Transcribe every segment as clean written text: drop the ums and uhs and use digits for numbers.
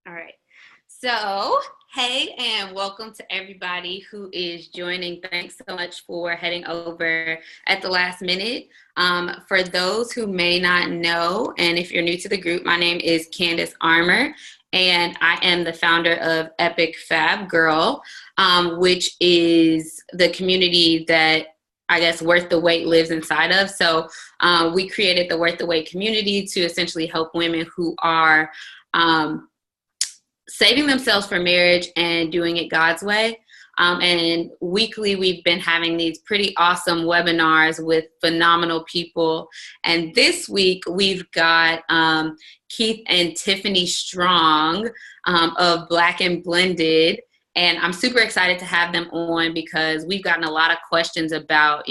All right. So, hey, and welcome to everybody who is joining. Thanks so much for heading over at the last minute. For those who may not know, and if you're new to the group, my name is Candace Armour, and I am the founder of Epic Fab Girl, which is the community that I guess Worth the Wait lives inside of. So we created the Worth the Wait community to essentially help women who are saving themselves for marriage and doing it God's way. And weekly, we've been having these pretty awesome webinars with phenomenal people. And this week, we've got Keith and Tiffany Strong of Black and Blended. And I'm super excited to have them on because we've gotten a lot of questions about,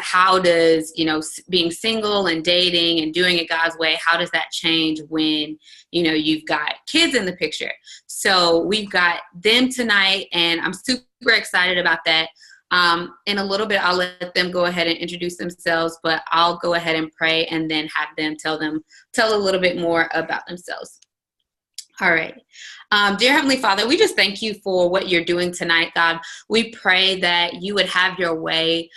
how does, being single and dating and doing it God's way, how does that change when, you've got kids in the picture? So we've got them tonight, and I'm super excited about that. In a little bit, I'll let them go ahead and introduce themselves, but I'll go ahead and pray and then have them tell a little bit more about themselves. All right. Dear Heavenly Father, we just thank you for what you're doing tonight, God. We pray that you would have your way.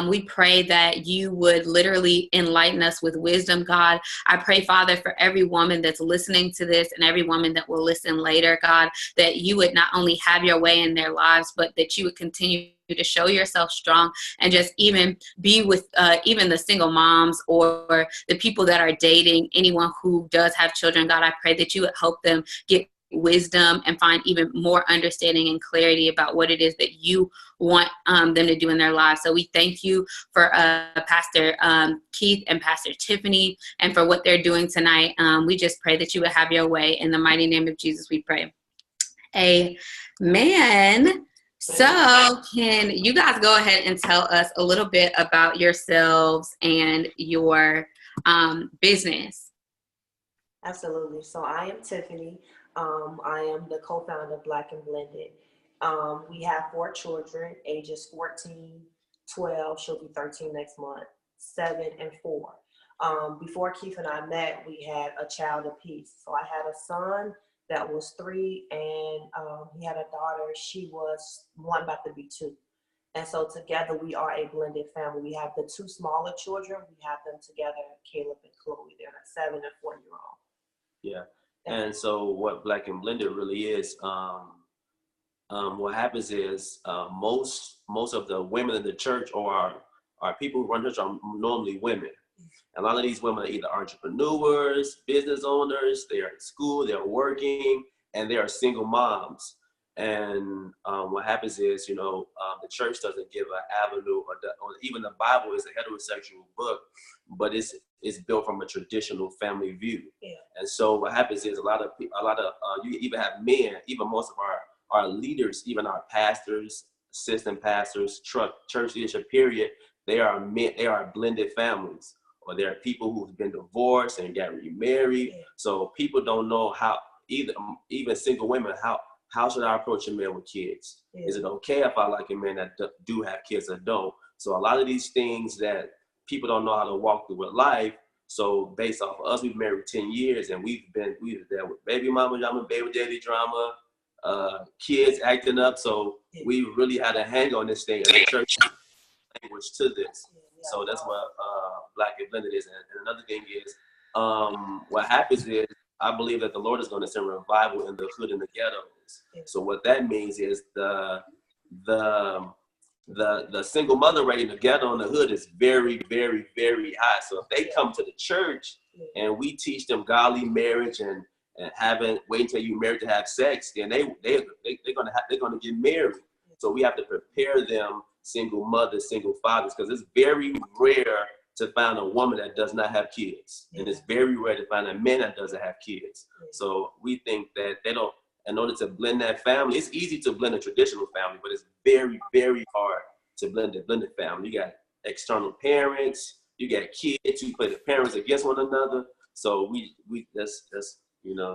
We pray that you would literally enlighten us with wisdom, God. I pray, Father, for every woman that's listening to this and every woman that will listen later, God, that you would not only have your way in their lives, but that you would continue to show yourself strong and just even be with even the single moms or the people that are dating, anyone who does have children. God, I pray that you would help them get wisdom and find even more understanding and clarity about what it is that you want them to do in their lives. So we thank you for Pastor Keith and Pastor Tiffany and for what they're doing tonight. We just pray that you would have your way. In the mighty name of Jesus, we pray. Amen. So can you guys go ahead and tell us a little bit about yourselves and your business? Absolutely. So I am Tiffany. I am the co-founder of Black and Blended. We have 4 children, ages 14, 12, she'll be 13 next month, 7, and 4. Before Keith and I met, we had a child apiece. So I had a son that was 3, and he had a daughter. She was 1, about to be 2. And so together we are a blended family. We have the 2 smaller children. We have them together, Caleb and Chloe. They're a 7 and 4-year-old. Yeah. And so what Black and Blended really is, what happens is most of the women in the church or our people who run church are normally women. A lot of these women are either entrepreneurs, business owners, they are in school, they're working, and they are single moms. And what happens is, the church doesn't give an avenue, or even the Bible is a heterosexual book, but it's built from a traditional family view. Yeah. And so what happens is a lot of you even have men, even most of our leaders, even our pastors, assistant pastors, church leadership period, they are men, they are blended families. Or there are people who've been divorced and got remarried. Yeah. So people don't know how, even single women, how should I approach a man with kids? Yeah. Is it okay if I like a man that do have kids or don't? So a lot of these things that people don't know how to walk through with life. So based off of us, we've married 10 years and we've been there with baby mama drama, baby daddy drama, kids acting up. So yeah. We really had a hang on this thing, and the church language to this. So that's what Black and Blended is. And another thing is, what happens is, I believe that the Lord is going to send revival in the hood and the ghettos. So what that means is the single mother rate in the ghetto in the hood is very, very, very high. So if they come to the church and we teach them godly marriage and wait until you're married to have sex, then they're gonna get married. So we have to prepare them, single mothers, single fathers, because it's very rare to find a woman that does not have kids. And it's very rare to find a man that doesn't have kids. So we think that in order to blend that family, it's easy to blend a traditional family, but it's very, very hard to blend a blended family. You got external parents, you got kids, you play the parents against one another. So that's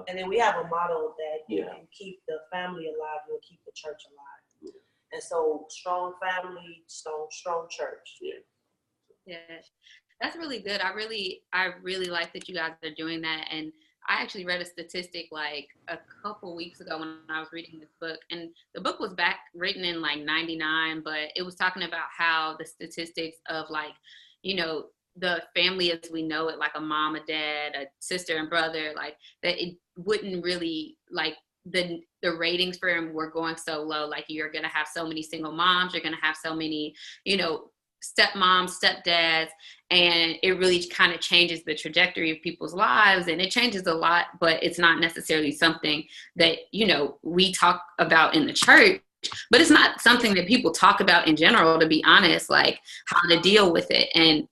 And then we have a model that you can keep the family alive, you'll keep the church alive. Yeah. And so strong family, strong church. Yeah, that's really good. I really like that you guys are doing that, and I actually read a statistic like a couple weeks ago when I was reading this book, and the book was written in like 99, but it was talking about how the statistics of like, you know, the family as we know it, like a mom, a dad, a sister and brother, like that it wouldn't really like the ratings for them were going so low. Like you're going to have so many single moms, you're going to have so many, you know, stepmoms, stepdads, and it really kind of changes the trajectory of people's lives, and it changes a lot, but it's not necessarily something that, you know, we talk about in the church, but it's not something that people talk about in general, to be honest, like how to deal with it. And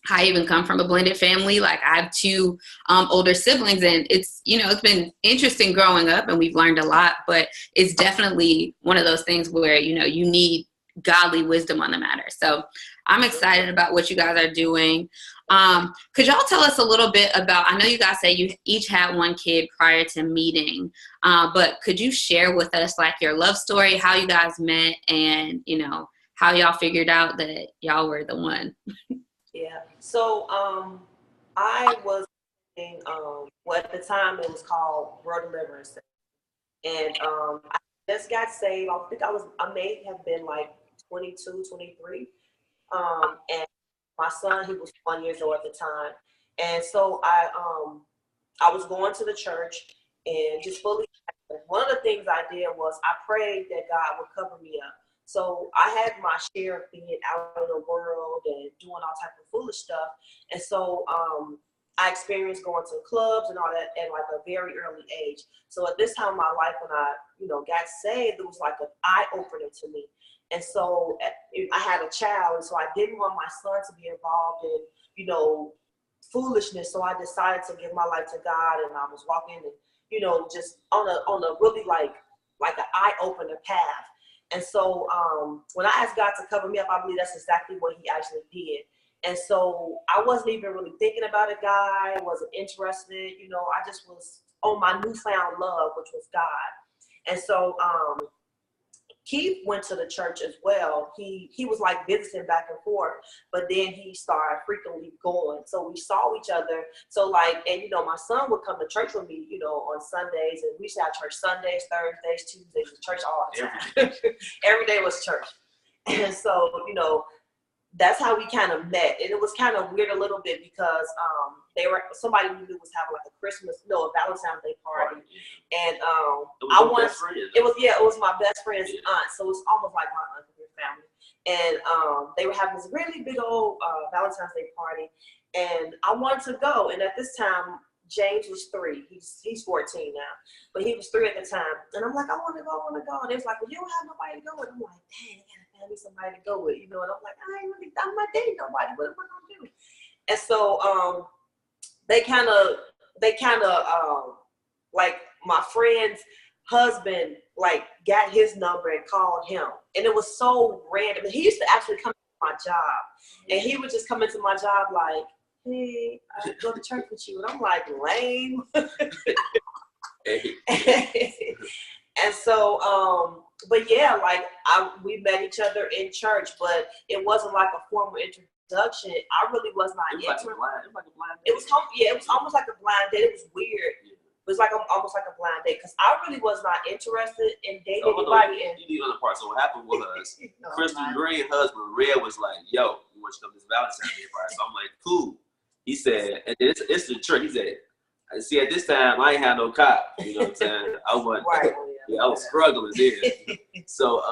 I even come from a blended family. Like I have two older siblings, and it's, you know, it's been interesting growing up and we've learned a lot, but it's definitely one of those things where, you know, you need godly wisdom on the matter. So I'm excited about what you guys are doing. Could y'all tell us a little bit about, I know you guys say you each had one kid prior to meeting, but could you share with us like your love story, how you guys met, and, you know, how y'all figured out that y'all were the one? Yeah. So I was in well, at the time it was called World Deliverance. And I just got saved. I think I may have been like 22, 23. And my son, he was 1 year old at the time. And so I was going to the church and just fully, one of the things I did was I prayed that God would cover me up. So I had my share of being out in the world and doing all type of foolish stuff. And so I experienced going to clubs and all that at like a very early age. So at this time in my life, when I, you know, got saved, it was like an eye opener to me. And so I had a child, and so I didn't want my son to be involved in, you know, foolishness. So I decided to give my life to God, and I was walking, and, you know, just on a really like an eye opener path. And so when I asked God to cover me up, I believe that's exactly what He actually did. And so I wasn't even really thinking about a guy, wasn't interested, you know, I just was on my newfound love, which was God. And so Keith went to the church as well. He was like visiting back and forth, but then he started frequently going. So we saw each other. So like, and you know, my son would come to church with me, you know, on Sundays, and we used to have church Sundays, Thursdays, Tuesdays, church all the time. Every day was church. And so, you know, that's how we kind of met. And it was kind of weird a little bit because somebody we knew was having like a Valentine's Day party. And it was my best friend's aunt. So it's almost like my aunt and family. And they were having this really big old Valentine's Day party. And I wanted to go. And at this time, James was 3. He's 14 now, but he was 3 at the time. And I'm like, I want to go. And they was like, well, you don't have nobody to go with. I'm like, dang, I gotta find me somebody to go with, you know. And I'm like, I'm not dating nobody. What am I gonna do? And so they kind of like my friend's husband like got his number and called him, and it was so random. He used to actually come to my job, and he would just come into my job like, hey, I go to church with you. And I'm like, lame. And so, but yeah, like we met each other in church, but it wasn't like a formal introduction. I really was not into it. It was almost like a blind date. It was weird. It was like almost like a blind date because I really was not interested in dating anybody. You need other part. So what happened was Kristen Green's husband, Red, was like, yo, you want to come to this Valentine's Day party? So I'm like, cool. He said, and it's the church. He said, see, at this time, I ain't had no cop. You know what I'm saying? I wasn't. Right. I was struggling there. So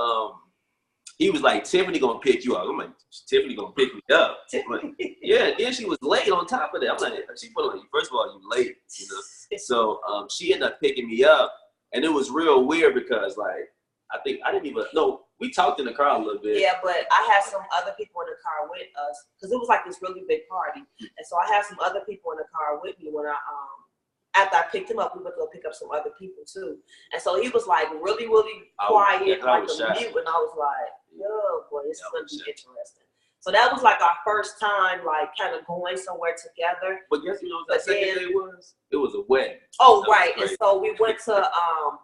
he was like, Tiffany gonna pick you up. I'm like, Tiffany gonna pick me up. Like, yeah, and then she was late on top of that. I'm like, she put on you. First of all, you late, you know. So she ended up picking me up, and it was real weird because like I didn't even know. We talked in the car a little bit. Yeah, but I had some other people in the car with us because it was like this really big party, and so I had some other people in the car with me when after I picked him up, we went to go pick up some other people too. And so he was like really, really quiet, like a mute, and I was like, yo, boy, this is gonna be interesting. So that was like our first time, like kind of going somewhere together. But guess what that second day was? It was a wedding. Oh, right. And so we went to a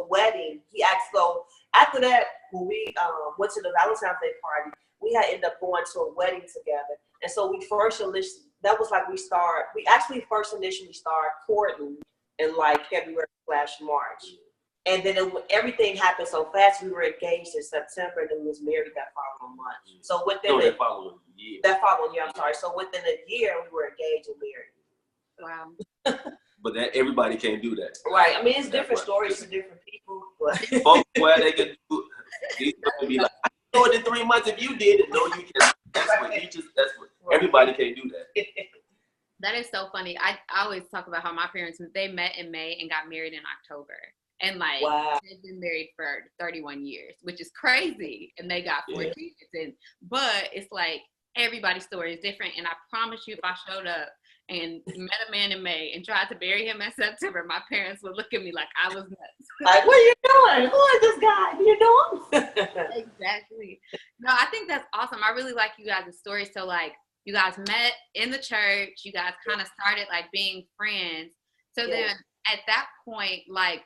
wedding. He asked, so after that, when we went to the Valentine's Day party, we had ended up going to a wedding together. And so we first that was like we actually first initially started courting in like February/March. And then everything happened so fast. We were engaged in September, and then we was married that following month. So within that following year. I'm sorry. So within a year, we were engaged and married. Wow. But that everybody can't do that. Right. I mean, it's different stories to different people. But folks, where they can do, these people be like, I know it in 3 months if you did it. No, you can't. That's what everybody can't do that. That is so funny. I always talk about how my parents, they met in May and got married in October. And like, wow. They've been married for 31 years, which is crazy. And they got 4 kids. But it's like, everybody's story is different. And I promise you, if I showed up and met a man in May and tried to bury him in September, my parents would look at me like I was nuts. Like, what are you doing? Who is this guy? What are you doing? Exactly. No, I think that's awesome. I really like you guys' story. So like, you guys met in the church. You guys kind of started like being friends. So then at that point, like,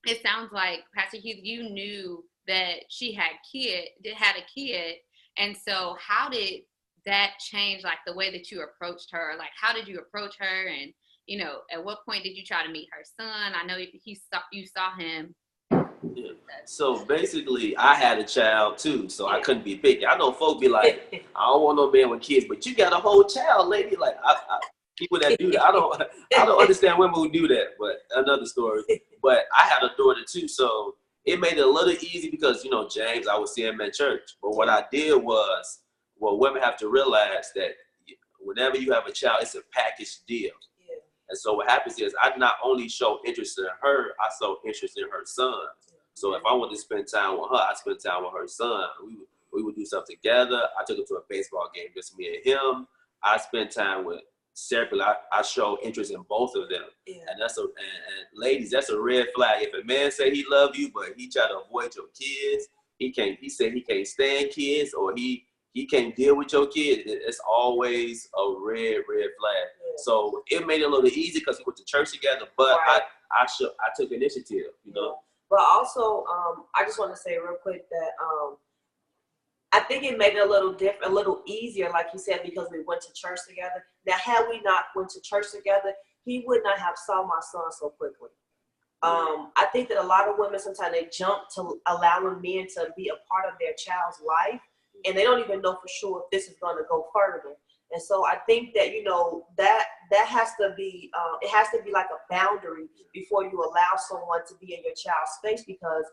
it sounds like, Pastor Hughes, you knew that she had a kid. And so how did that change, like, the way that you approached her? Like, how did you approach her? And, you know, at what point did you try to meet her son? I know you saw him. Yeah. So basically, I had a child too, so I couldn't be picky. I know folk be like, I don't want no man with kids, but you got a whole child, lady. Like, people that do that, I don't understand women who do that. But another story. But I had a daughter too, so it made it a little easy because, you know, James, I would see him at church. But what I did was, well, women have to realize that whenever you have a child, it's a package deal. Yeah. And so what happens is I not only show interest in her, I show interest in her son. So if I want to spend time with her, I spend time with her son. We would do stuff together. I took him to a baseball game, just me and him. I spent time with separately. I show interest in both of them. Yeah. And and ladies, that's a red flag. If a man say he love you, but he try to avoid your kids, he said he can't stand kids, or he can't deal with your kid, it's always a red flag. Yeah. So it made it a little easy because we went to church together, but right. I took initiative, you know. But also, I just want to say real quick that I think it made it a little different, a little easier, like you said, because we went to church together. Now, had we not went to church together, he would not have saw my son so quickly. I think that a lot of women, sometimes they jump to allowing men to be a part of their child's life, and they don't even know for sure if this is going to go further. And so I think that, you know, that has to be, it has to be like a boundary before you allow someone to be in your child's space, because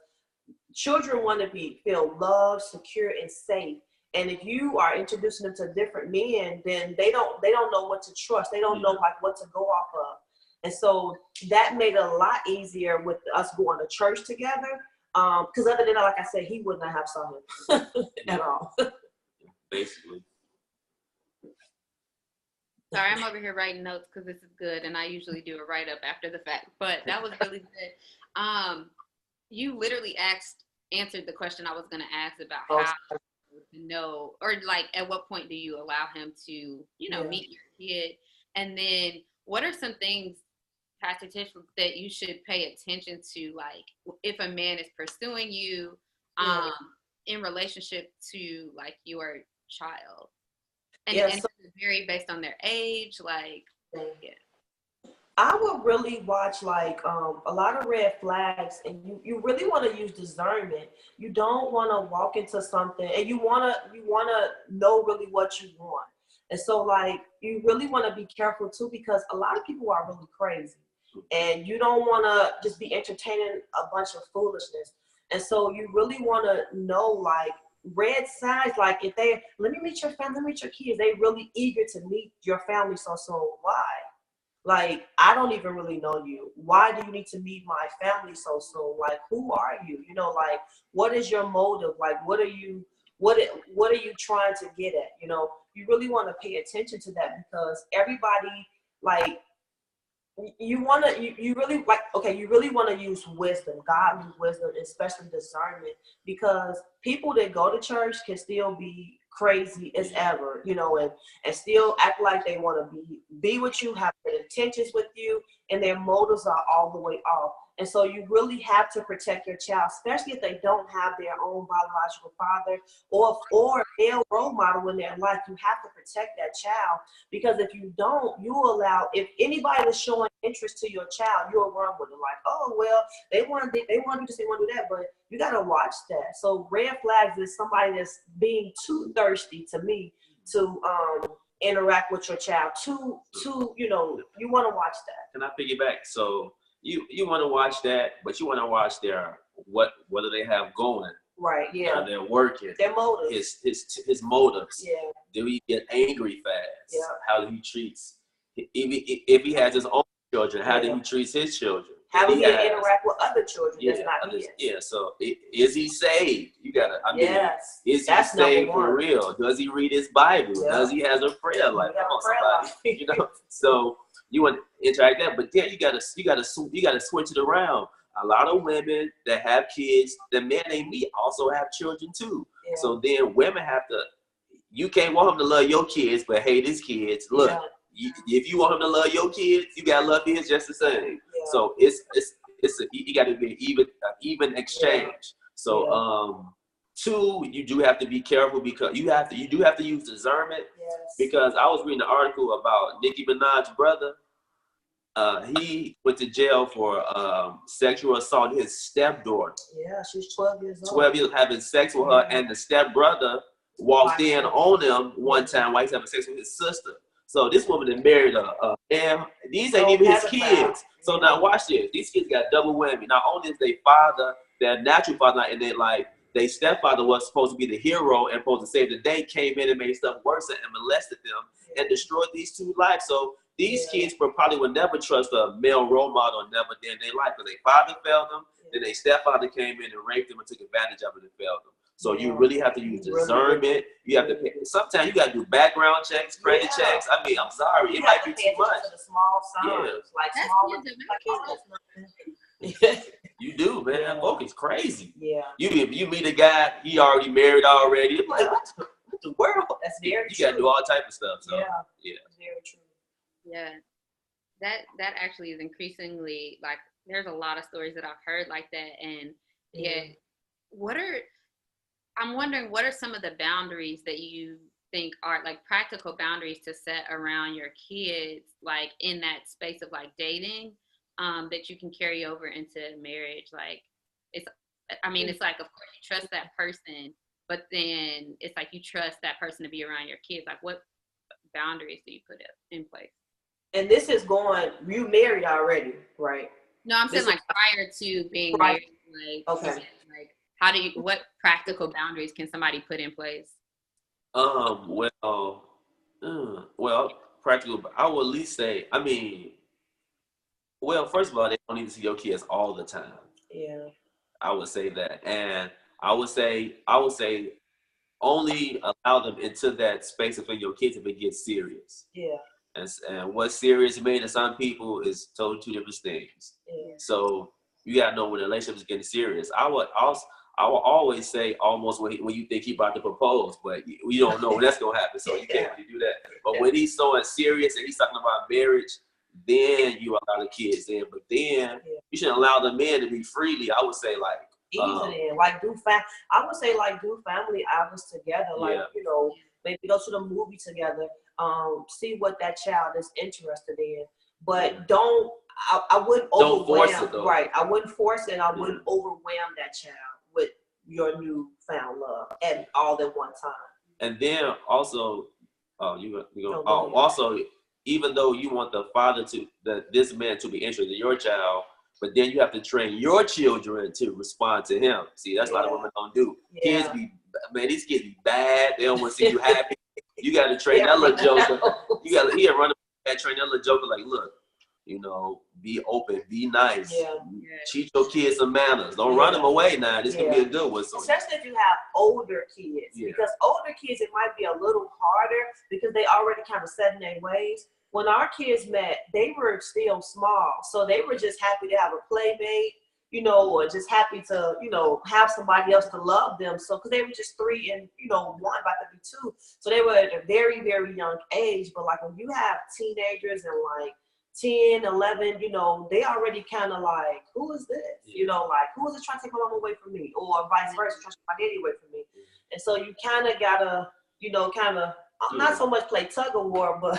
children want to feel loved, secure, and safe. And if you are introducing them to different men, then they don't know what to trust. They don't know like what to go off of. And so that made it a lot easier with us going to church together. Because other than that, like I said, he would not have saw him at all. Basically. Sorry, I'm over here writing notes because this is good, and I usually do a write-up after the fact. But that was really good. You literally answered the question I was going to ask about how to know, or like at what point do you allow him to, you know, meet your kid, and then what are some things, Pastor Tiff, that you should pay attention to, like if a man is pursuing you, in relationship to like your child, and does it vary based on their age, like I would really watch like a lot of red flags, and you really want to use discernment. You don't want to walk into something, and you want to know really what you want. And so like you really want to be careful too, because a lot of people are really crazy, and you don't want to just be entertaining a bunch of foolishness. And so you really want to know like red signs, like if they let me meet your family, let me meet your kids, they really eager to meet your family so soon. Why? Like, I don't even really know you. Why do you need to meet my family so soon? Like, who are you? You know, like, what is your motive? Like, what are you trying to get at? You know, you really want to pay attention to that, because everybody, like, you really want to use wisdom, godly wisdom, especially discernment, because people that go to church can still be crazy as ever, you know, and still act like they want to be with you, have good intentions with you, and their motives are all the way off. And so you really have to protect your child, especially if they don't have their own biological father or a male role model in their life. You have to protect that child, because if you don't, you allow, if anybody is showing interest to your child, you'll run with it. Like, oh, well, they want to do this, they want to do that, but you got to watch that. So red flags is somebody that's being too thirsty, to me, to interact with your child. Too, you know, you want to watch that. Can I piggyback? So you want to watch that, but you want to watch whether they have going. Right. Yeah. They're working. Their motives. His motives. Yeah. Do he get angry fast? Yeah. How he treats, if he has his own children, how do he treats his children? How does he interact with other children? Yeah, that's not his. Yeah. So is he saved? You gotta. I mean, yes. Is he saved for real? Does he read his Bible? Yeah. Does he has a prayer life? Come on, somebody. You know. So you want to interact that, but then you gotta switch it around. A lot of women that have kids, the men they meet also have children too. Yeah. So then women have to. You can't want him to love your kids, but hate his kids. Look. Yeah. If you want him to love your kids, you gotta love his just the same. Yeah. So you got to be an even exchange. Yeah. So two, you do have to be careful, because you do have to use discernment. Yes. Because I was reading an article about Nicki Minaj's brother. He went to jail for sexual assault his stepdaughter. Yeah, she's 12 years old. 12 years having sex with her, and the stepbrother walked in on him one time while he's having sex with his sister. So this woman that married a man, these ain't even his kids. So now watch this. These kids got double whammy. Not only is their father, their natural father, and then like their stepfather was supposed to be the hero and supposed to save the day, came in and made stuff worse and molested them and destroyed these two lives. So these kids probably would never trust a male role model never in their life, because their father failed them, then their stepfather came in and raped them and took advantage of it and failed them. So you really have to use discernment. You have to pay. Sometimes you got to do background checks, credit checks. I mean, I'm sorry, it might be too much. The small signs, like You do, man. That book is crazy. Yeah. You meet a guy, he already married already. It's like, what the world? That's very true. You got to do all type of stuff. So, yeah. That's very true. Yeah. That actually is increasingly, like, there's a lot of stories that I've heard like that, and I'm wondering, what are some of the boundaries that you think are like practical boundaries to set around your kids, like in that space of like dating, that you can carry over into marriage? Like, it's like, of course you trust that person, but then it's like you trust that person to be around your kids. Like, what boundaries do you put in place? And this is you married already, right? No, I'm saying like prior to being married. Like, okay. Like, what practical boundaries can somebody put in place? Well, practical, I would at least say, first of all, they don't need to see your kids all the time. Yeah. I would say that. And I would say only allow them into that space of your kids if it gets serious. Yeah. And what's serious mean to some people is totally two different things. Yeah. So you gotta know when the relationship is getting serious. I will always say almost when you think he's about to propose, but you don't know when that's gonna happen, so you can't really do that. But when he's so serious and he's talking about marriage, then you allow the kids in. But then you shouldn't allow the men to be freely. I would say like I would say like do family hours together, like maybe go to the movie together, see what that child is interested in, but I wouldn't overwhelm. Don't force it, though. Right, I wouldn't force it. And I wouldn't overwhelm that child with your newfound love at all at one time. And then also, also, even though you want the father this man to be interested in your child, but then you have to train your children to respond to him. See, that's a lot of women don't do. Yeah. These kids be bad. They don't want to see you happy. You got to train that little joker. You got to run and train that little joker like, look, be open, be nice. Yeah. Teach your kids some manners. Don't run them away now. This can be a good one. So. Especially if you have older kids. Yeah. Because older kids, it might be a little harder because they already kind of set in their ways. When our kids met, they were still small. So they were just happy to have a playmate. or just happy to, have somebody else to love them. So, because they were just 3 and, 1 about to be 2. So they were at a very, very young age. But like when you have teenagers and like 10, 11, they already kind of like, who is this? Like, who is it trying to take my mom away from me? Or vice versa, trying to take my daddy away from me. And so you kind of gotta, kind of, not so much play tug of war, but.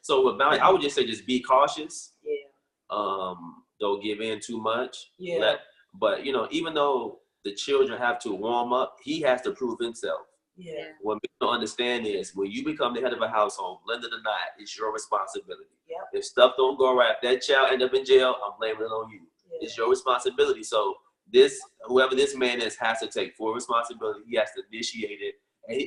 So with boundaries, I would just say just be cautious. Yeah. Don't give in too much. Yeah. But even though the children have to warm up, he has to prove himself. Yeah. What people don't understand is when you become the head of a household, blended or not, it's your responsibility. Yep. If stuff don't go right, if that child end up in jail, I'm blaming it on you. Yeah. It's your responsibility. So whoever this man is has to take full responsibility. He has to initiate it.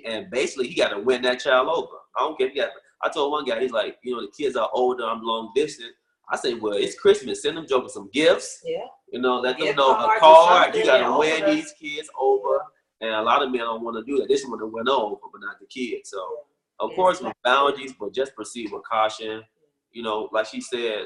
And basically, he got to win that child over. I don't care. I told one guy, he's like, the kids are older, I'm long distance. I say, well, it's Christmas. Send them jokers some gifts. Yeah. Let them know a card. You got to win these kids over. And a lot of men don't want to do that. They just want to win over, but not the kids. So, of course, with boundaries, but just proceed with caution. Like she said,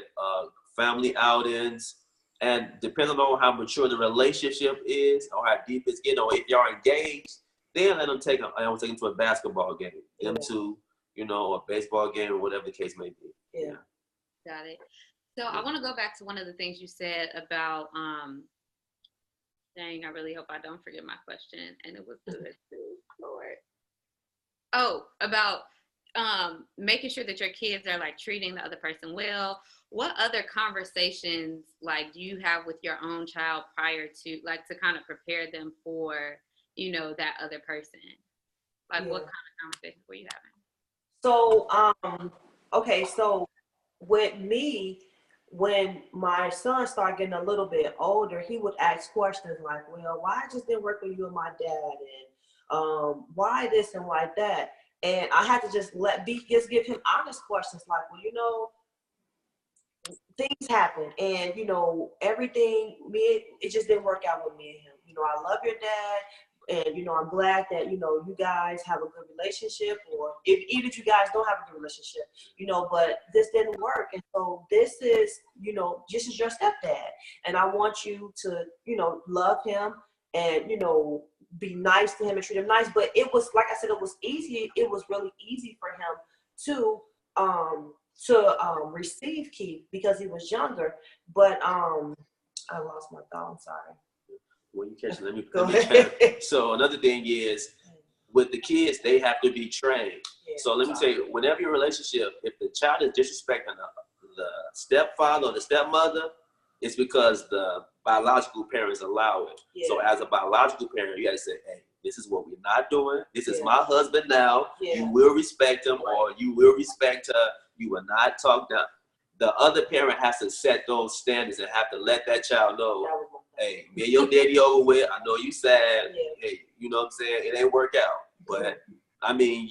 family outings. And depending on how mature the relationship is or how deep it's getting, or if y'all engaged, then let them take them to a basketball game. Them to, a baseball game or whatever the case may be. Yeah. Got it. So I want to go back to one of the things you said about, dang, I really hope I don't forget my question. And it was good too, Lord. Oh, about making sure that your kids are like treating the other person well. What other conversations like do you have with your own child prior to like to kind of prepare them for, that other person? Like what kind of conversations were you having? So, okay, so with me, when my son started getting a little bit older, he would ask questions like, well, why it just didn't work with you and my dad? And why this and why that? And I had to just give him honest questions like, well, things happen and, everything, it just didn't work out with me and him. I love your dad. And, I'm glad that, you guys have a good relationship, or even if you guys don't have a good relationship, but this didn't work. And so this is, this is your stepdad. And I want you to, love him and, be nice to him and treat him nice. But it was, like I said, it was easy. It was really easy for him to receive Keith because he was younger. But I lost my thought. I'm sorry. When you catch it, let me So another thing is with the kids, they have to be trained. Yeah, so let me tell you, whenever your relationship, if the child is disrespecting the stepfather or the stepmother, it's because the biological parents allow it. Yeah. So as a biological parent, you got to say, hey, this is what we're not doing. This is my husband now. Yeah. You will respect him or you will respect her. You will not talk down. The other parent has to set those standards and have to let that child know, hey, me and your daddy over with. I know you sad. Yeah. Hey, you know what I'm saying? It ain't work out. But, I mean,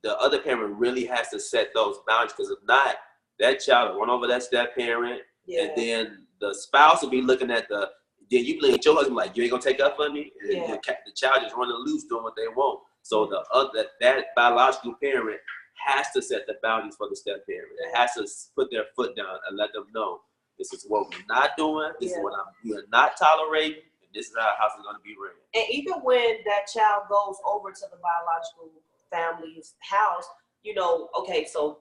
the other parent really has to set those boundaries because if not, that child will run over that step parent. Yeah. And then the spouse will be looking at then you look at your husband like, you ain't going to take up for me? And the child just running loose doing what they want. So that biological parent has to set the boundaries for the step parent. It has to put their foot down and let them know this is what we're not doing. This is what we are not tolerating. And this is how our house is going to be ran. And even when that child goes over to the biological family's house, okay, so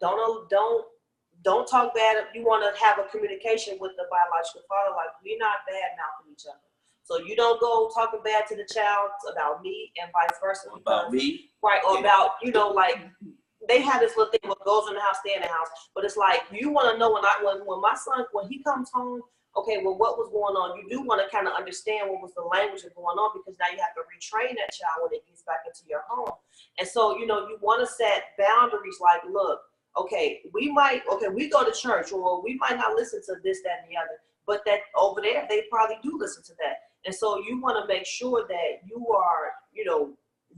don't talk bad. You want to have a communication with the biological father, like we're not bad mouthing each other. So you don't go talking bad to the child about me and vice versa. About me. Right, or about, like, they have this little thing, what goes in the house, stay in the house. But it's like, you want to know when my son, when he comes home, okay, well, what was going on? You do want to kind of understand what was the language of going on because now you have to retrain that child when it gets back into your home. And so, you want to set boundaries like, look, okay, we go to church or we might not listen to this, that, and the other. But that over there, they probably do listen to that. And so you want to make sure that you are,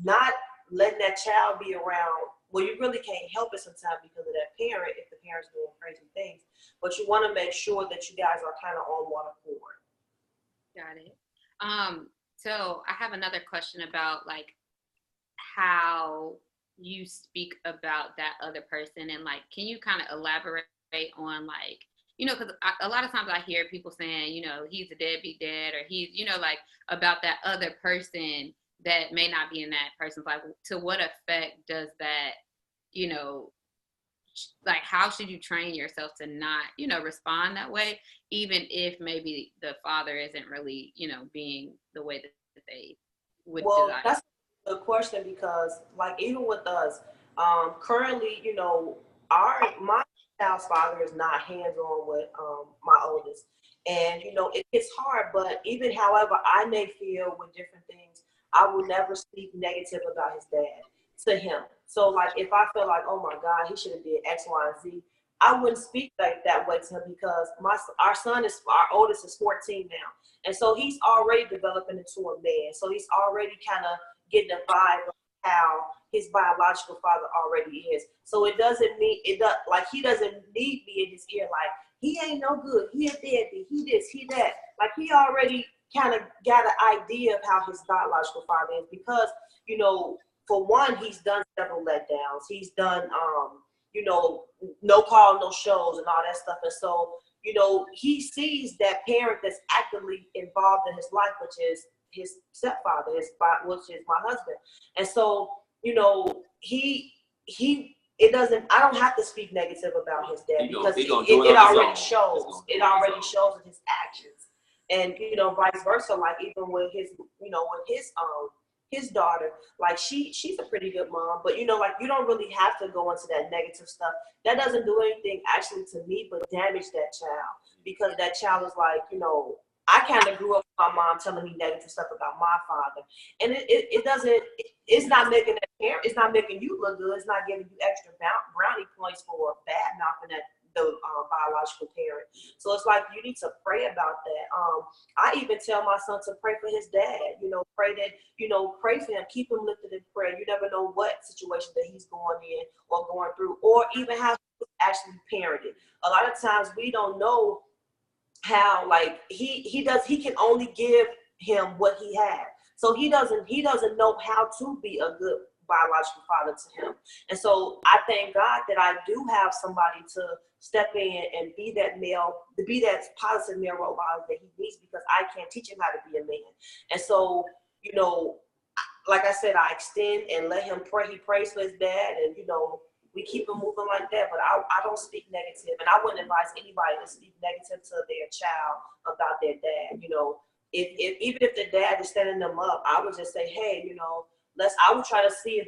not letting that child be around. Well, you really can't help it sometimes because of that parent if the parent's doing crazy things. But you want to make sure that you guys are kind of on one accord. Got it. So I have another question about like how you speak about that other person and like, can you kind of elaborate on like because a lot of times I hear people saying, he's a deadbeat dad, or he's, like about that other person that may not be in that person's life. To what effect does that, like, how should you train yourself to not, respond that way, even if maybe the father isn't really, being the way that they would desire? That's a good question, because like even with us, currently, my child's father is not hands-on with my oldest. And it's hard, but even however I may feel with different things, I will never speak negative about his dad to him. So like if I feel like, oh my God, he should have did X, Y, and Z, I wouldn't speak like that way to him, because our oldest is 14 now. And so he's already developing into a man. So he's already kind of getting a vibe of how his biological father already is. So it doesn't mean like he doesn't need me in his ear like he ain't no good, he a deadbeat, he this, he that. Like he already kind of got an idea of how his biological father is, because for one, he's done several letdowns. He's done no call, no shows and all that stuff. And so he sees that parent that's actively involved in his life, which is his stepfather, which is my husband. And so, I don't have to speak negative about his dad, because it already shows. It already shows in his actions. And, vice versa, like even with his daughter, like she's a pretty good mom, but like you don't really have to go into that negative stuff. That doesn't do anything actually to me but damage that child, because that child is like, I kind of grew up with my mom telling me negative stuff about my father, and it's not making that parent, it's not making you look good, it's not giving you extra brownie points for bad mouthing at the biological parent. So it's like you need to pray about that. I even tell my son to pray for his dad. Pray for him, keep him lifted in prayer. You never know what situation that he's going in or going through, or even how he's actually parented. A lot of times we don't know how, like he can only give him what he had. So he doesn't know how to be a good biological father to him. And so I thank God that I do have somebody to step in and be that positive male role model that he needs, because I can't teach him how to be a man. And so, like I said, I extend and let him pray. He prays for his dad, and we keep him moving like that. But I don't speak negative, and I wouldn't advise anybody to speak negative to their child about their dad. If even if the dad is setting them up, I would just say, hey, I would try to see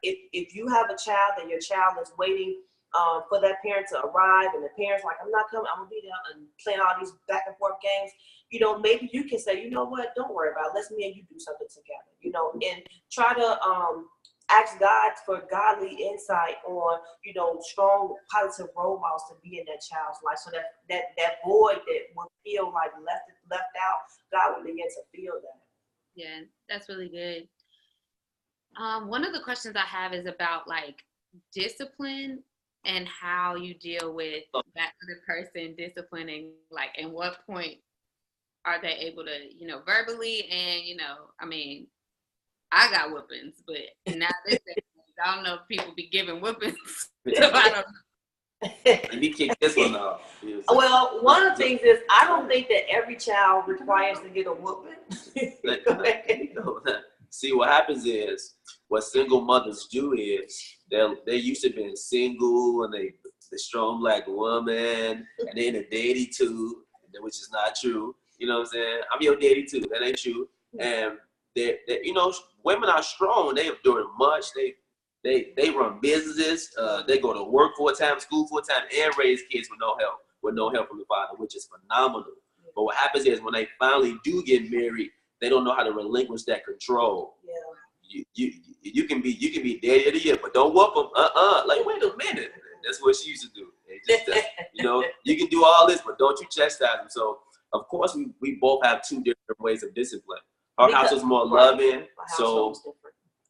if you have a child and your child is waiting for that parent to arrive, and the parent's like, I'm not coming, I'm gonna be there, and playing all these back and forth games. Maybe you can say, what, don't worry about it. Let's me and you do something together, and try to ask God for godly insight on, strong positive role models to be in that child's life, so that void that will feel like left out, God will begin to fill that. Yeah, that's really good. One of the questions I have is about like discipline and how you deal with that other person disciplining, like, and what point are they able to, verbally, and, I mean, I got whoopings, but now this day, I don't know if people be giving whoopings. So I don't know. Let me kick this one off. Well, one of the things is, I don't think that every child requires to get a whooping. See, what happens is, what single mothers do is, they're used to being single, and they strong black woman, and they're in a daddy too, which is not true. You know what I'm saying? I'm your daddy too. That ain't true. And they women are strong. They are doing much. They run businesses. They go to work full-time, school full-time, and raise kids with no help from the father, which is phenomenal. But what happens is, when they finally do get married, they don't know how to relinquish that control. Yeah. You can be daddy of the year, but don't whoop them. Like, wait a minute. That's what she used to do. You can do all this, but don't you chastise them. So, of course, we both have two different ways of discipline. Our house was more loving.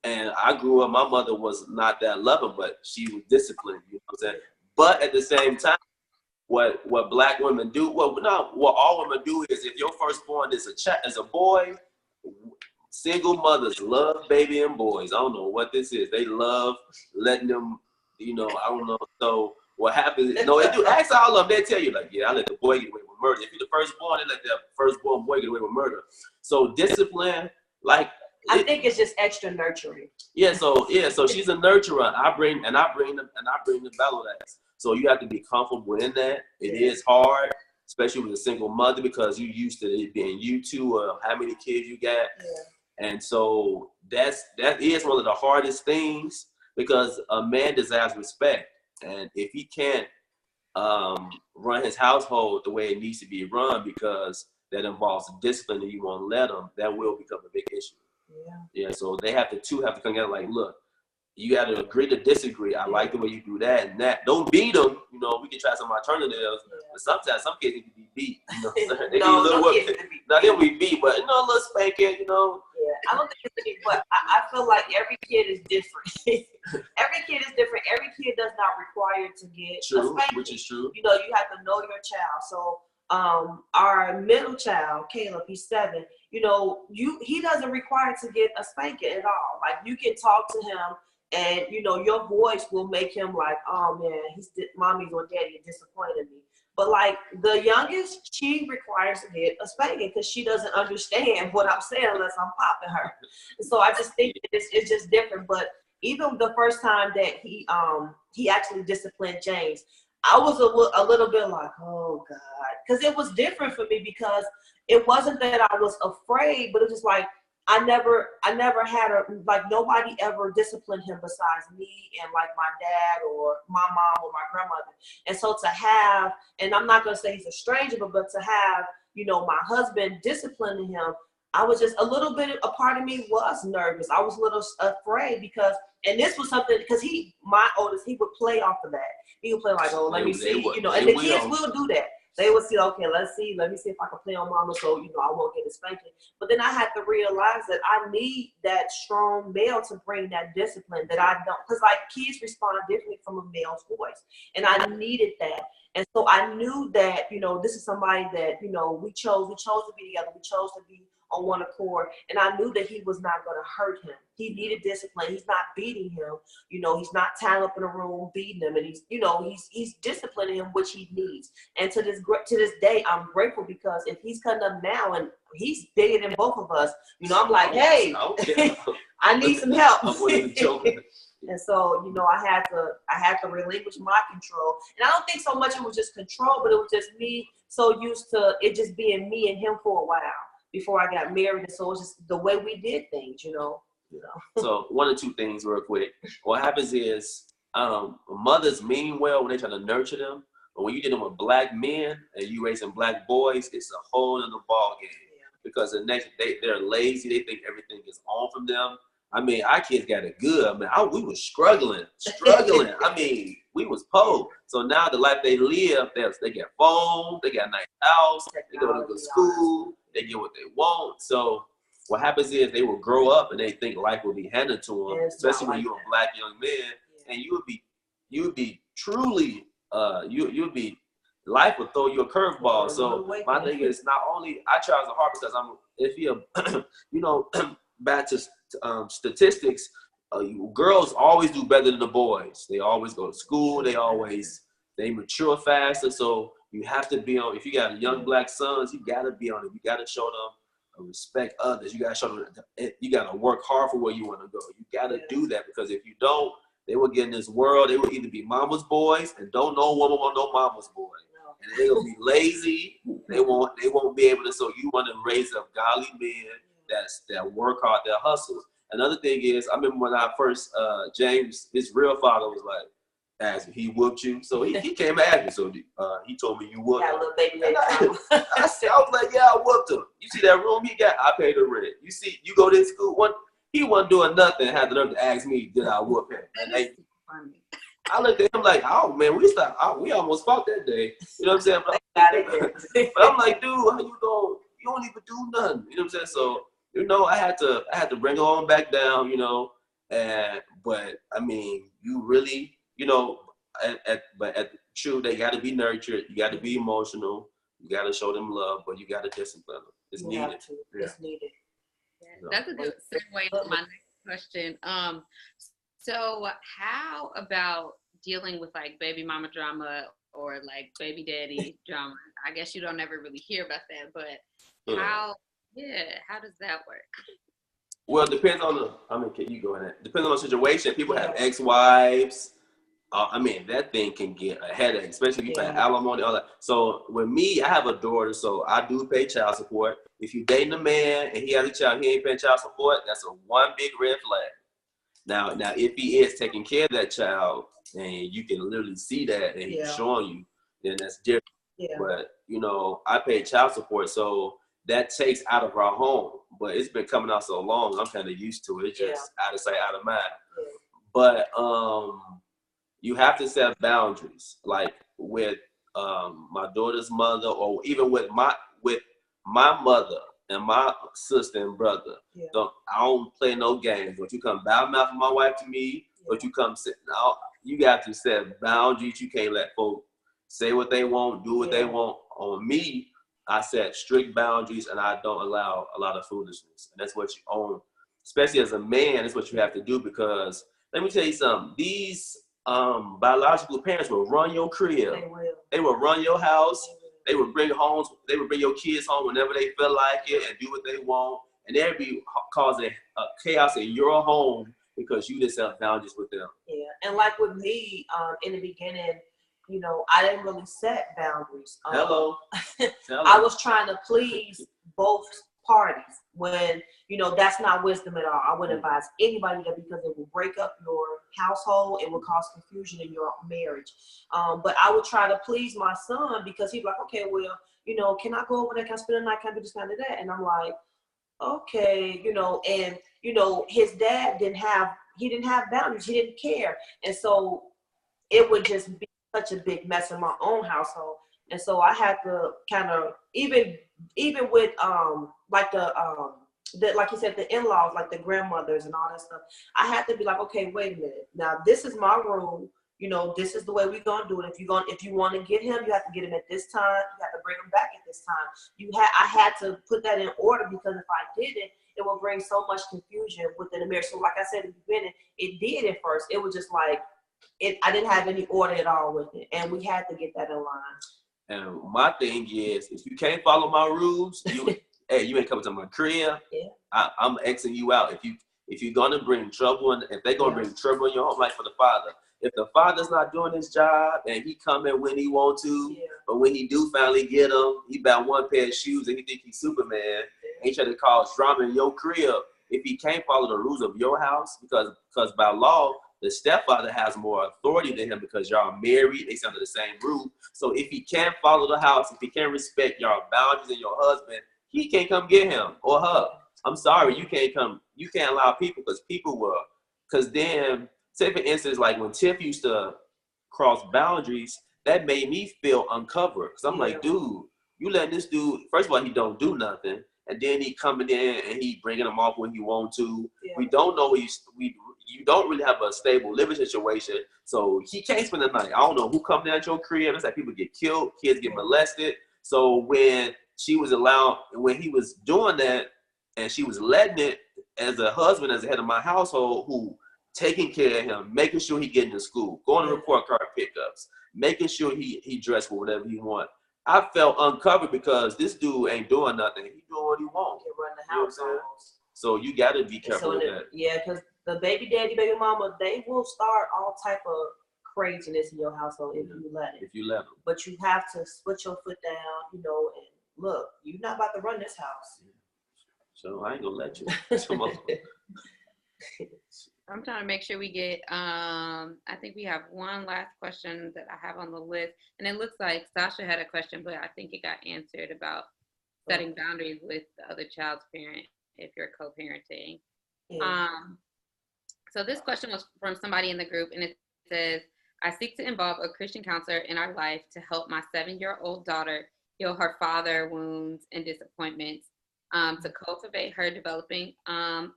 And I grew up, my mother was not that loving, but she was disciplined. You know what I'm saying? But at the same time, what black women do, what all women do is, if your firstborn is a boy, single mothers love baby and boys. I don't know what this is. They love letting them, I don't know. So what happens? No, they do. Ask all of them. They tell you like, yeah, I let the boy get away with murder. If you're the firstborn, they let the firstborn boy get away with murder. So discipline, like. I think it's just extra nurturing. Yeah, so she's a nurturer. I bring the battle axe. So you have to be comfortable in that. It is hard, especially with a single mother, because you used to it being you two or how many kids you got. Yeah. And so that is one of the hardest things, because a man desires respect. And if he can't run his household the way it needs to be run, because that involves discipline and you won't let him, that will become a big issue. Yeah, so they have to come together like, look, you got to agree to disagree. I like the way you do that and that. Don't beat them. You know, we can try some alternatives. But sometimes some kids need to be beat. You know, they need a little whip. Now they'll be beat, but a little spanking. You know. Yeah, I don't think it's a big, but I feel like every kid is different. Every kid is different. Every kid does not require to get a spanking. Which is true. You know, you have to know your child. So our middle child, Caleb, he's 7. You know, he doesn't require to get a spanking at all. Like, you can talk to him, and you know, your voice will make him like, oh man, mommy's or daddy disappointed me. But like the youngest, she requires to get a spanking because she doesn't understand what I'm saying unless I'm popping her. And so I just think it's just different. But even the first time that he actually disciplined James, I was a little bit like, oh God, because it was different for me, because it wasn't that I was afraid, but it was just like, I never had like nobody ever disciplined him besides me and like my dad or my mom or my grandmother. And so to have, and I'm not going to say he's a stranger, but to have, you know, my husband disciplining him, I was just a part of me was nervous. I was a little afraid because, and this was something, because my oldest, he would play off of that. He would play like, oh, let me see, you know, and the kids will do that. They would see, okay, let me see if I can play on mama, so, you know, I won't get a spanking. But then I had to realize that I need that strong male to bring that discipline that I don't, because like kids respond differently from a male's voice. And I needed that. And so I knew that, you know, this is somebody that, you know, we chose to be together. We chose to be on one accord. And I knew that he was not going to hurt him. He needed discipline. He's not beating him. You know, he's not tying up in a room beating him. And he's, you know, he's disciplining him, which he needs. And to this day, I'm grateful, because if he's cutting up now and he's bigger than both of us, you know, I'm like, hey, I need some help. And so, you know, I had to relinquish my control. And I don't think so much it was just control, but it was just me so used to it just being me and him for a while before I got married. And so it was just the way we did things, you know. So one or two things real quick. What happens is mothers mean well when they try to nurture them, but when you get them with black men and you raising black boys, it's a whole other ball game. Because the next they're lazy. They think everything is on from them. I mean, our kids got it good. I mean, we was struggling. I mean, we was poor. So now the life they live, they get phones, they got a nice house, they go to good school, they get what they want. So what happens is they will grow up and they think life will be handed to them, especially when you're a black young man, and you would be truly, life will throw you a curveball. So my thing is, not only I try so hard because if you're, you know, back to statistics, girls always do better than the boys. They always go to school. They mature faster. So you have to be on. If you got young black sons, you got to be on it. You got to show them respect others. You got to show them. You got to work hard for where you want to go. You got to do that, because if you don't, they will get in this world. They will either be mama's boys and don't know woman want no mama's boy. And they'll be lazy. They won't be able to. So you want to raise up godly men that work hard, that hustle. Another thing is, I remember when I first James, his real father was like, asked me, he whooped you. So he came and asked me. So he told me you whooped him. I was like, yeah, I whooped him. You see that room he got? I paid the rent. You see, you go to this school. He wasn't doing nothing. Had the nerve to ask me, did I whoop him? And I looked at him like, oh man, we almost fought that day. You know what I'm saying? But I'm like, dude, how you going? You don't even do nothing. You know what I'm saying? So, you know, I had to bring her on back down, you know, but I mean, you really, you know, true, they got to be nurtured. You got to be emotional. You got to show them love, but you got to discipline them. It's needed. It's needed. Yeah, that's a good segue to my next question. So how about dealing with like baby mama drama or like baby daddy drama. I guess you don't ever really hear about that, but how does that work? Well, it depends on the. I mean, can you go in that? Depends on the situation. People have ex-wives. I mean, that thing can get a headache, especially if you pay alimony, all that. So with me, I have a daughter, so I do pay child support. If you dating a man and he has a child, he ain't paying child support, that's a one big red flag. Now, if he is taking care of that child and you can literally see that and he's showing you, then that's different. Yeah. But, you know, I pay child support, so that takes out of our home. But it's been coming out so long, I'm kind of used to it. It's just out of sight, out of mind. Yeah. But you have to set boundaries, like with my daughter's mother, or even with my mother and my sister and brother. Yeah. I don't play no games. Don't you come bow mouth with my wife to me, don't you come sit out. You got to set boundaries. You can't let folks say what they want, do what they want. On me, I set strict boundaries, and I don't allow a lot of foolishness. And that's what you own, especially as a man. That's what you have to do, because let me tell you something. These biological parents will run your crib. They will run your house. They will bring your kids home whenever they feel like it and do what they want. And they'll be causing chaos in your home because you didn't set boundaries with them. Yeah, and like with me, in the beginning, you know, I didn't really set boundaries. Hello. I was trying to please both parties when, you know, that's not wisdom at all. I wouldn't advise anybody that, because it will break up your household. It will cause confusion in your marriage. But I would try to please my son, because he's like, okay, well, you know, can I go over there? Can I spend the night? Can I do this, kind of that? And I'm like, okay, you know, and, you know, his dad didn't have boundaries. He didn't care. And so it would just be such a big mess in my own household. And so I had to kind of, even with like like you said, the in-laws, like the grandmothers and all that stuff, I had to be like, okay, wait a minute. Now this is my room. You know, this is the way we're gonna do it. If you want to get him, you have to get him at this time. You have to bring him back at this time. I had to put that in order, because if I didn't, it will bring so much confusion within the marriage. So like I said in the beginning, it did at first. It was just like I didn't have any order at all with it, and we had to get that in line. And my thing is, if you can't follow my rules, you ain't coming to my crib. Yeah. I'm Xing you out. If you're gonna bring trouble, and if they're gonna bring trouble in your home, like for the father, if the father's not doing his job and he come in when he want to, but when he do finally get him, he buy one pair of shoes and he think he's Superman, and he try to cause drama in your crib. If he can't follow the rules of your house, because by law, the stepfather has more authority than him, because y'all married, they under the same roof. So if he can't follow the house, if he can't respect your boundaries and your husband, he can't come get him or her. I'm sorry, you can't allow people, because people will. Because then, say for instance, like when Tiff used to cross boundaries, that made me feel uncovered. Because I'm like, dude, you letting this dude, first of all, he don't do nothing. And then he coming in and he bringing them off when he want to. Yeah. We don't know you don't really have a stable living situation, so he can't spend the night. I don't know who come down at your crib. It's like people get killed, kids get molested. So when he was doing that, and she was letting it, as a husband, as the head of my household, who taking care of him, making sure he getting to school, going to report card pickups, making sure he dressed for whatever he want. I felt uncovered because this dude ain't doing nothing. He doing what he wants. He run the house almost. So you got to be careful with that. Yeah, because the baby daddy, baby mama, they will start all type of craziness in your household if you let it. If you let them. But you have to put your foot down, you know, and look, you're not about to run this house. So I ain't gonna let you. I'm trying to make sure we get, I think we have one last question that I have on the list. And it looks like Sasha had a question, but I think it got answered about setting boundaries with the other child's parent if you're co-parenting. Yeah. So this question was from somebody in the group, and it says, I seek to involve a Christian counselor in our life to help my 7-year-old daughter heal her father wounds and disappointments, to cultivate her developing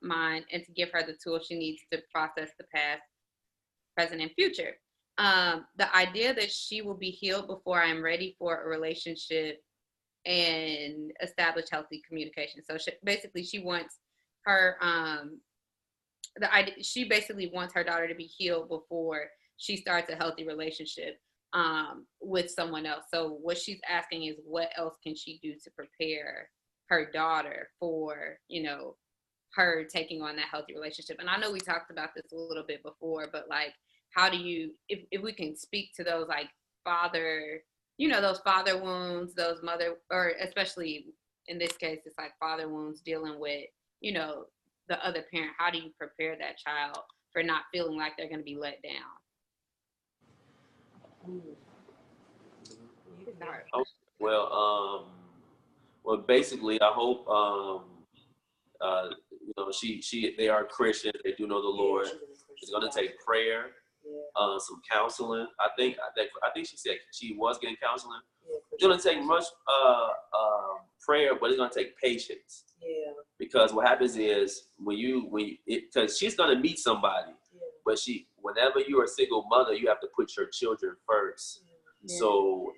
mind, and to give her the tools she needs to process the past, present, and future. The idea that she will be healed before I am ready for a relationship and establish healthy communication. So she wants her, she basically wants her daughter to be healed before she starts a healthy relationship with someone else. So what she's asking is, what else can she do to prepare her daughter for, her taking on that healthy relationship? And I know we talked about this a little bit before, but like, how do you, if we can speak to those like father, those father wounds, those mother, or especially in this case, it's like father wounds dealing with, the other parent. How do you prepare that child for not feeling like they're going to be let down? Oh, well, basically, I hope, they are Christians. They do know the Lord. It's going to take prayer, some counseling. I think she said she was getting counseling. It's going to take much prayer, but it's going to take patience. Yeah. Because what happens is because she's going to meet somebody, but whenever you're a single mother, you have to put your children first. Yeah. So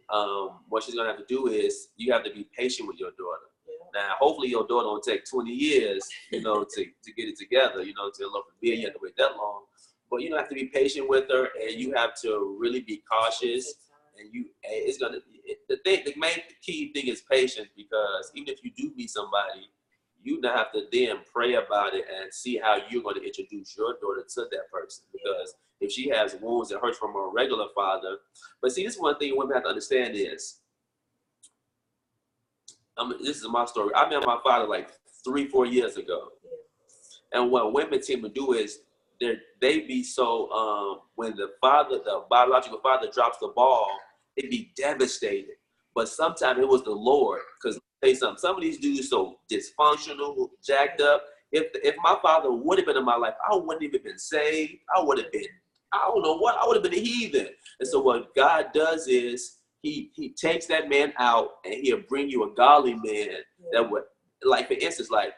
what she's going to have to do is you have to be patient with your daughter. Yeah. Now, hopefully your daughter don't take 20 years, to get it together, to love for you have to wait that long. But you have to be patient with her, and you have to really be cautious. And the main key thing is patience, because even if you do meet somebody, you now have to then pray about it and see how you're going to introduce your daughter to that person. Because if she has wounds that hurt from her regular father, but see, this is one thing women have to understand is, this is my story. I met my father like 3-4 years ago, and what women tend to do is they be so when the biological father drops the ball, they be devastated. But sometimes it was the Lord, because say something. Some of these dudes so dysfunctional, jacked up. If my father would have been in my life, I wouldn't even been saved. I would have been, I don't know what, I would have been a heathen. And so what God does is he takes that man out, and he'll bring you a godly man that would, like for instance, like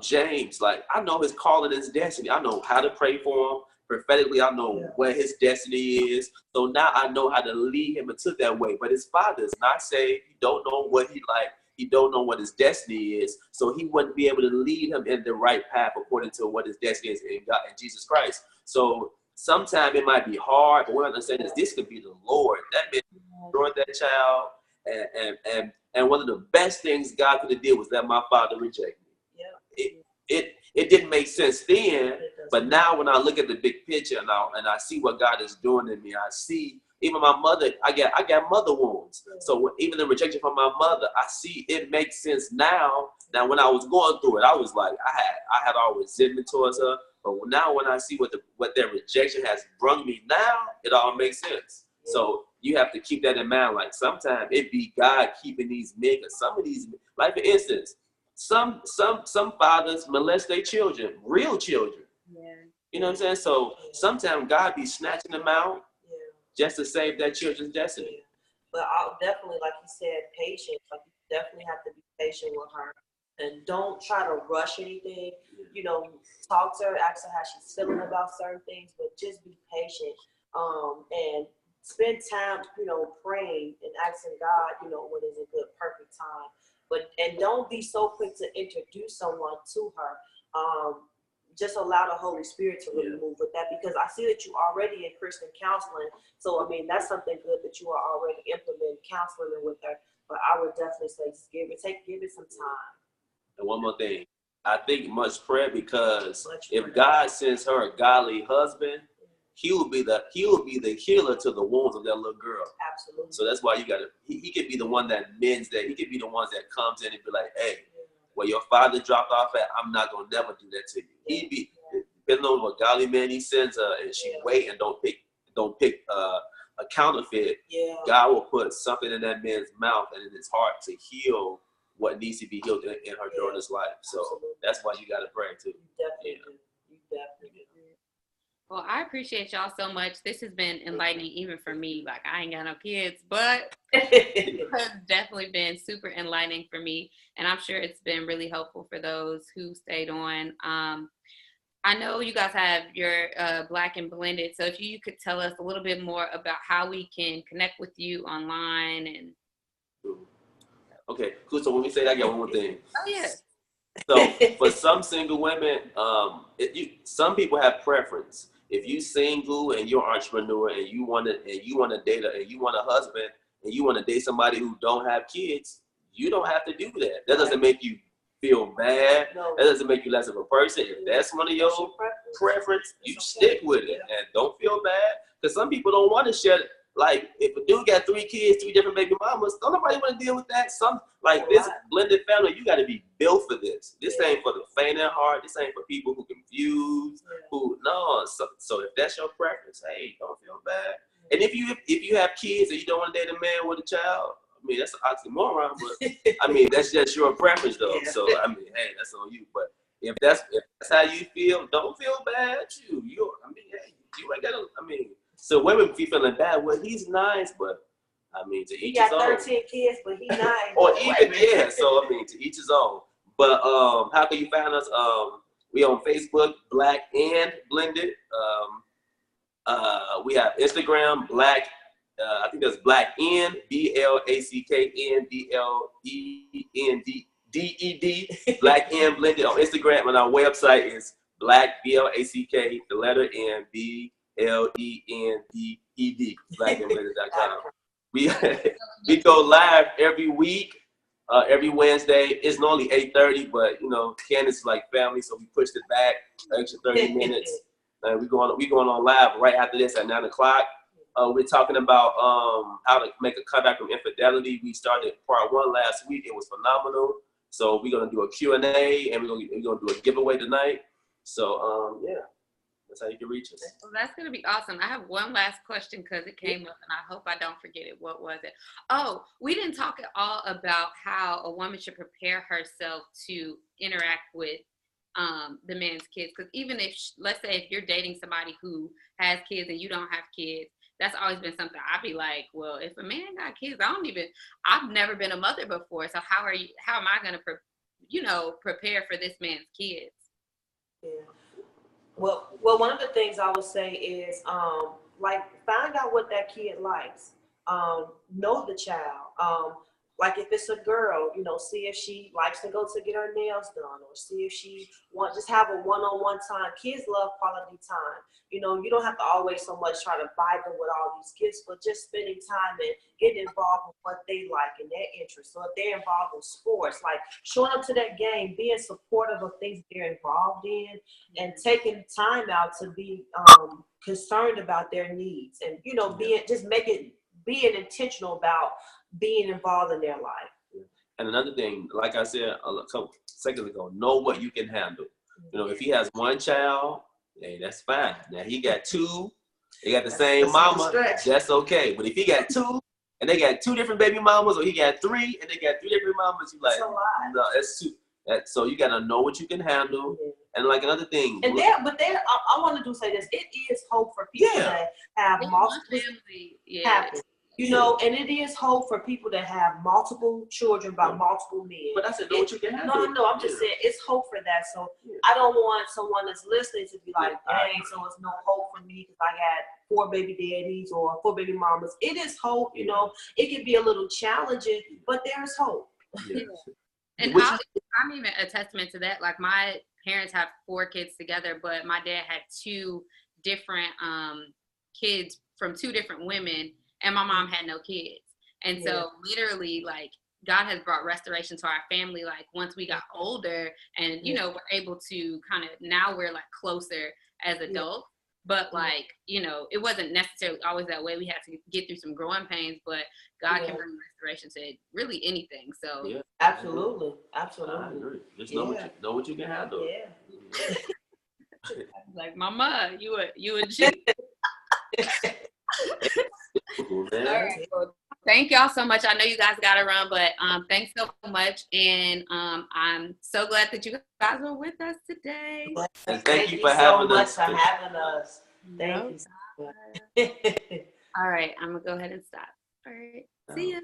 James, like I know his calling and his destiny. I know how to pray for him. Prophetically, I know where his destiny is. So now I know how to lead him into that way. But his father is not saved. He don't know what he like. He don't know what his destiny is. So he wouldn't be able to lead him in the right path according to what his destiny is in God and Jesus Christ. So sometimes it might be hard, but what I'm saying is this could be the Lord. That man destroyed that child. And one of the best things God could have did was let my father reject me. It didn't make sense then, but now when I look at the big picture and I see what God is doing in me, I see even my mother. I got mother wounds. So even the rejection from my mother, I see it makes sense now. Now when I was going through it, I was like I had all resentment towards her. But now when I see what their rejection has brought me now, it all makes sense. So you have to keep that in mind. Like sometimes it be God keeping these men. Some of these, like for instance, some fathers molest their children, real children. You know what I'm saying? So sometimes God be snatching them out just to save that children's destiny. But I'll definitely, like you said, patient. Like you definitely have to be patient with her, and don't try to rush anything. Talk to her, ask her how she's feeling about certain things, but just be patient. And spend time, praying and asking God, when is a good, perfect time. And don't be so quick to introduce someone to her. Just allow the Holy Spirit to really move with that, because I see that you already in Christian counseling. So, I mean, that's something good that you are already implementing counseling with her. But I would definitely say just give it some time. And one more thing. I think much prayer, because if God sends her a godly husband, he will be the healer to the wounds of that little girl. Absolutely. So that's why you gotta. He could be the one that mends that. He could be the ones that comes in and be like, "Hey, where your father dropped off at, I'm not gonna never do that to you." He'd be depending on what godly man he sends her, and she wait and don't pick a counterfeit. God will put something in that man's mouth and in his heart to heal what needs to be healed in her daughter's life. So that's why you gotta pray too. You definitely do. Well, I appreciate y'all so much. This has been enlightening even for me. Like, I ain't got no kids, but it has definitely been super enlightening for me. And I'm sure it's been really helpful for those who stayed on. I know you guys have your Black and Blended. So if you could tell us a little bit more about how we can connect with you online. And Okay, cool. So when we say that, I got one more thing. Oh, yeah. So for some single women, some people have preference. If you single and you're an entrepreneur and you want to date and you want a husband and you want to date somebody who don't have kids, you don't have to do that. That doesn't make you feel bad. No. That doesn't make you less of a person. If that's one of your preference, you stick with it and don't feel bad. Because some people don't want to share. Like, if a dude got 3 kids, 3 different baby mamas, don't nobody want to deal with that. This blended family, you got to be built for this. This ain't for the faint at heart. This ain't for people who confused. So if that's your preference, hey, don't feel bad. And if you have kids and you don't want to date a man with a child, I mean, that's an oxymoron, but I mean, that's just your preference, though. Yeah. So I mean, hey, that's on you. But if that's how you feel, don't feel bad. You ain't gotta. I mean. So women be feeling bad. Well, he's nice, but I mean, to each his own. He got 13 kids, but he's nice. Or even so I mean, to each his own. But how can you find us? We on Facebook, Black and Blended. We have Instagram, Black. I think that's Black N BLACKN BLENDED. Black and Blended on Instagram, and our website is Black BLACK the letter N BLENDED, blackandblended.com. We go live every week, every Wednesday. It's normally 8:30, but Candace is like family, so we pushed it back an extra 30 minutes. And we going on live right after this at 9 o'clock. We're talking about how to make a comeback from infidelity. We started part 1 last week. It was phenomenal. So we're gonna do a Q&A, and we're gonna do a giveaway tonight. So that's how you can reach us. Well, that's going to be awesome. I have one last question because it came up, and I hope I don't forget it. What was it? Oh, we didn't talk at all about how a woman should prepare herself to interact with the man's kids. Because even if, let's say, if you're dating somebody who has kids and you don't have kids, that's always been something I'd be like, well, if a man got kids, I've never been a mother before. So how am I going to, prepare for this man's kids? Yeah. Well, one of the things I would say is, find out what that kid likes. Know the child. Like if it's a girl, see if she likes to go to get her nails done, or see if she just have a one-on-one time. Kids love quality time. You don't have to always so much try to buy them with all these gifts, but just spending time and getting involved with what they like and their interests. So if they're involved in sports, like showing up to that game, being supportive of things they're involved in, and taking time out to be concerned about their needs, and being intentional about being involved in their life. And another thing, like I said a couple seconds ago, know what you can handle. If he has 1 child, hey, that's fine. Now he got 2, they got the same mama, that's okay. But if he got 2 and they got 2 different baby mamas, or he got 3 and they got 3 different mamas, you like, no, that's 2. So you gotta know what you can handle. Yeah. And like another thing. And I want to say this. It is hope for people that have multiple happen. And it is hope for people that have multiple children by multiple men. But I said, know what you can handle. No, I'm just saying it's hope for that. So I don't want someone that's listening to be like, dang, so it's no hope for me because I got 4 baby daddies or 4 baby mamas. It is hope, It can be a little challenging, but there's hope. Yeah. And I'm even a testament to that. Like, my parents have 4 kids together, but my dad had 2 different kids from 2 different women, and my mom had no kids. And so literally, like, God has brought restoration to our family, like, once we got older and, we're able to kind of, now we're, like, closer as adults. But, like, it wasn't necessarily always that way. We had to get through some growing pains, but God can bring restoration to really anything. So absolutely. I agree. Just know what you can handle. Yeah. Like, Mama, you a G. All right. Well, thank y'all so much. I know you guys got to run, but thanks so much. And I'm so glad that you guys were with us today. And thank you for having us. Thank you so much. All right. I'm going to go ahead and stop. All right. See ya.